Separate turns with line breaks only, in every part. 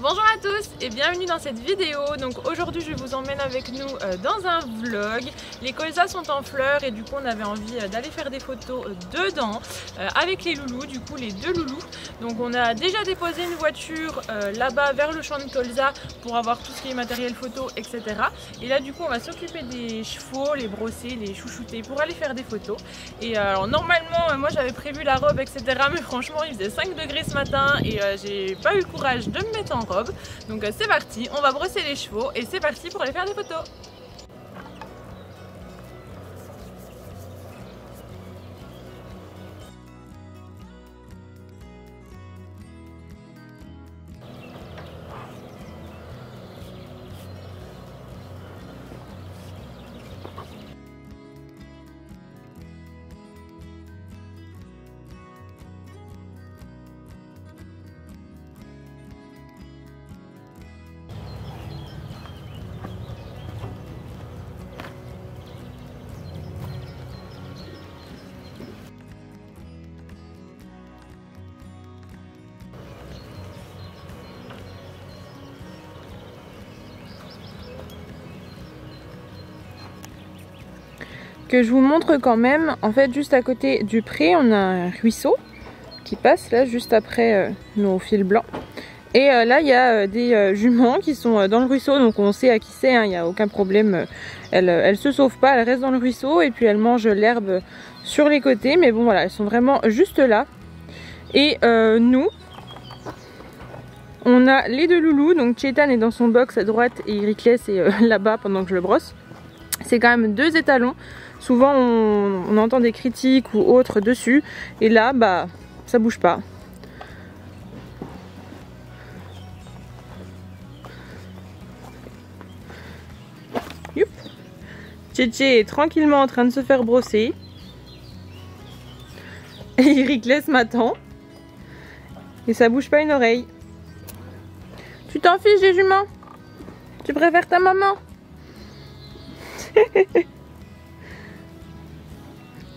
Bonjour à tous et bienvenue dans cette vidéo. Donc aujourd'hui je vous emmène avec nous dans un vlog. Les colzas sont en fleurs et du coup on avait envie d'aller faire des photos dedans avec les loulous, du coup les deux loulous. Donc on a déjà déposé une voiture là-bas vers le champ de colza pour avoir tout ce qui est matériel photo, etc. Et là du coup on va s'occuper des chevaux, les brosser, les chouchouter pour aller faire des photos. Et alors normalement moi j'avais prévu la robe, etc. Mais franchement il faisait 5 degrés ce matin et j'ai pas eu le courage de me mettre en robe. Donc c'est parti, on va brosser les chevaux et c'est parti pour aller faire des photos. Que je vous montre quand même, en fait juste à côté du pré on a un ruisseau qui passe là juste après nos fils blancs et là il y a des juments qui sont dans le ruisseau, donc on sait à qui c'est, il n'y a aucun problème, elles se sauvent pas, elles restent dans le ruisseau et puis elles mangent l'herbe sur les côtés, mais bon voilà, elles sont vraiment juste là. Et nous on a les deux loulous, donc Chetan est dans son box à droite et Hériclès est là-bas pendant que je le brosse. C'est quand même deux étalons. Souvent on entend des critiques ou autres dessus et là bah ça bouge pas. Youp. Tchétché est tranquillement en train de se faire brosser et Hériclès m'attend et ça bouge pas une oreille. Tu t'en fiches des juments? Tu préfères ta maman?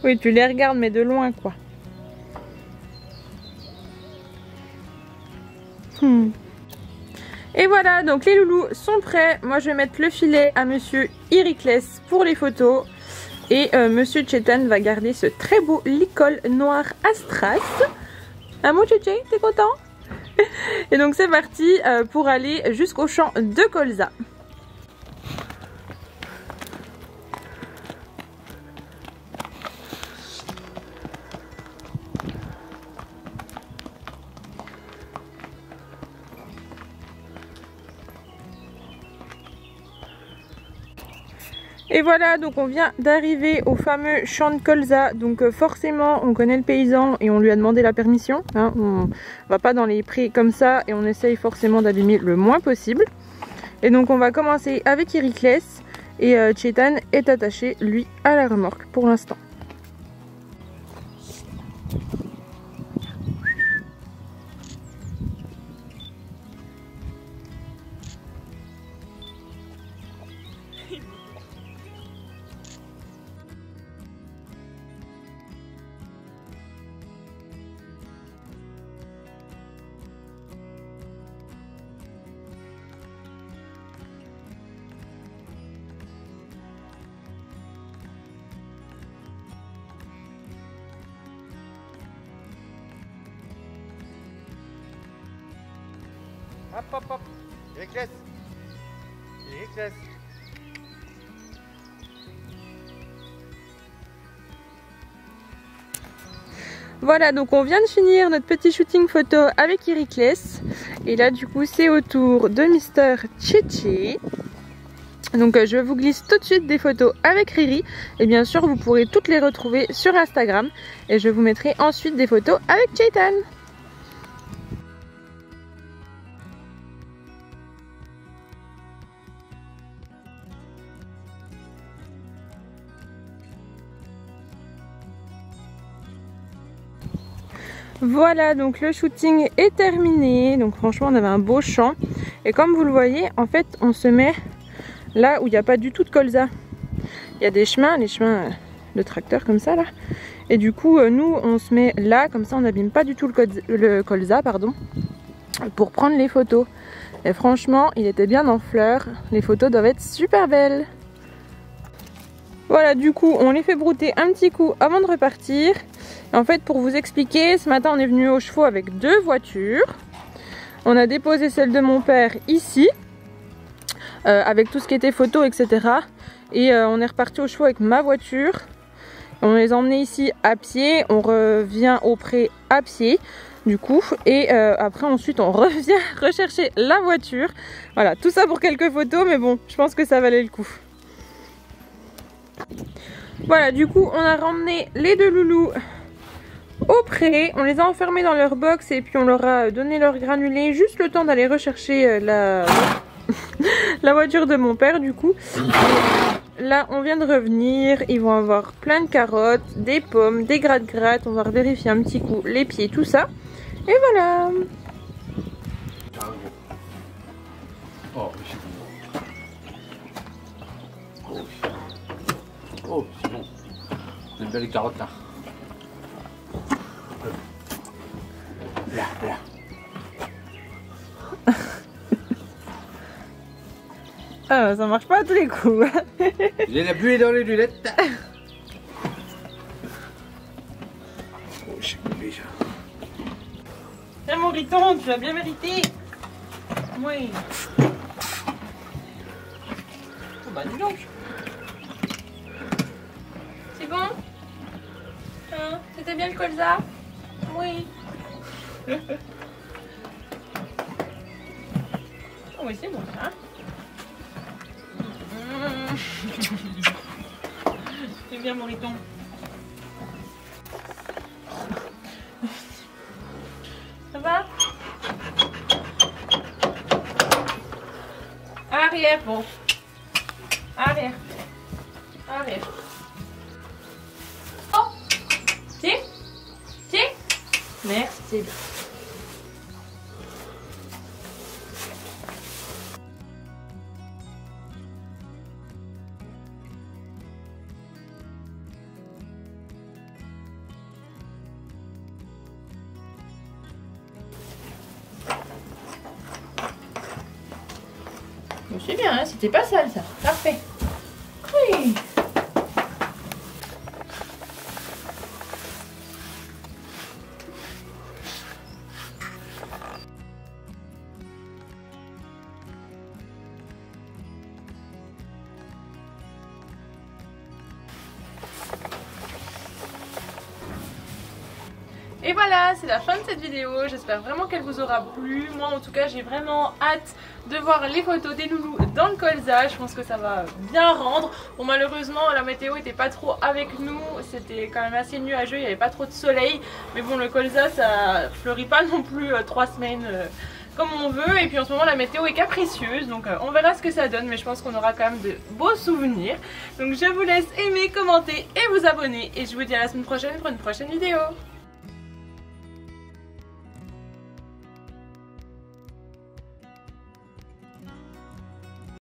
Oui, tu les regardes mais de loin quoi. Et voilà, donc les loulous sont prêts. Moi je vais mettre le filet à monsieur Hériclès pour les photos. Et monsieur Chetan va garder ce très beau licol noir à strass. Ah mon Tchétché, t'es content? Et donc c'est parti pour aller jusqu'au champ de colza. Et voilà, donc on vient d'arriver au fameux champ de colza. Donc forcément on connaît le paysan et on lui a demandé la permission, hein. On va pas dans les prés comme ça et on essaye forcément d'abîmer le moins possible. Et donc on va commencer avec Hériclès et Chetan est attaché lui à la remorque pour l'instant.
Hop hop hop, Hériclès, Hériclès.
Voilà, donc on vient de finir notre petit shooting photo avec Hériclès. Et là du coup c'est au tour de Mister Tchétché. Donc je vous glisse tout de suite des photos avec Riri. Et bien sûr vous pourrez toutes les retrouver sur Instagram. Et je vous mettrai ensuite des photos avec Chetan. Voilà, donc le shooting est terminé. Donc franchement on avait un beau champ. Et comme vous le voyez, en fait on se met là où il n'y a pas du tout de colza. Il y a des chemins, les chemins de tracteur comme ça là. Et du coup nous on se met là, comme ça on n'abîme pas du tout le colza, pardon, pour prendre les photos. Et franchement, il était bien en fleurs. Les photos doivent être super belles. Voilà, du coup, on les fait brouter un petit coup avant de repartir. Et en fait, pour vous expliquer, ce matin, on est venu aux chevaux avec 2 voitures. On a déposé celle de mon père ici, avec tout ce qui était photo, etc. Et on est reparti aux chevaux avec ma voiture. On les a emmenés ici à pied. On revient au pré à pied, du coup. Et après, ensuite, on revient rechercher la voiture. Voilà, tout ça pour quelques photos, mais bon, je pense que ça valait le coup. Voilà, du coup, on a ramené les 2 loulous au pré. On les a enfermés dans leur box et puis on leur a donné leur granulé. Juste le temps d'aller rechercher la voiture de mon père, du coup. Et là, on vient de revenir. Ils vont avoir plein de carottes, des pommes, des gratte-gratte. On va vérifier un petit coup les pieds, tout ça. Et voilà.
Oh, oh, c'est bon. Une belle carotte là. Là, là.
Ah, ça marche pas à tous les coups.
J'ai la buée dans les lunettes. Oh, c'est bon déjà.
Tiens mon riton, tu l'as bien mérité. Oui. Oh bah dis donc. C'est bon? Hein? C'était bien le colza? Oui. Oh oui, c'est bon ça. C'est bien mon riton. Ça va? Arrière, bon. Arrière. Arrière. Oh! Tiens! Tiens! Merci. C'est bien, hein, c'était pas sale ça. Parfait. Oui. Et voilà, c'est la fin de cette vidéo. J'espère vraiment qu'elle vous aura plu. Moi en tout cas j'ai vraiment hâte de voir les photos des loulous dans le colza. Je pense que ça va bien rendre. Bon, malheureusement la météo était pas trop avec nous. C'était quand même assez nuageux, il n'y avait pas trop de soleil. Mais bon, le colza ça fleurit pas non plus 3 semaines comme on veut. Et puis en ce moment la météo est capricieuse. Donc on verra ce que ça donne. Mais je pense qu'on aura quand même de beaux souvenirs. Donc je vous laisse aimer, commenter et vous abonner. Et je vous dis à la semaine prochaine pour une prochaine vidéo.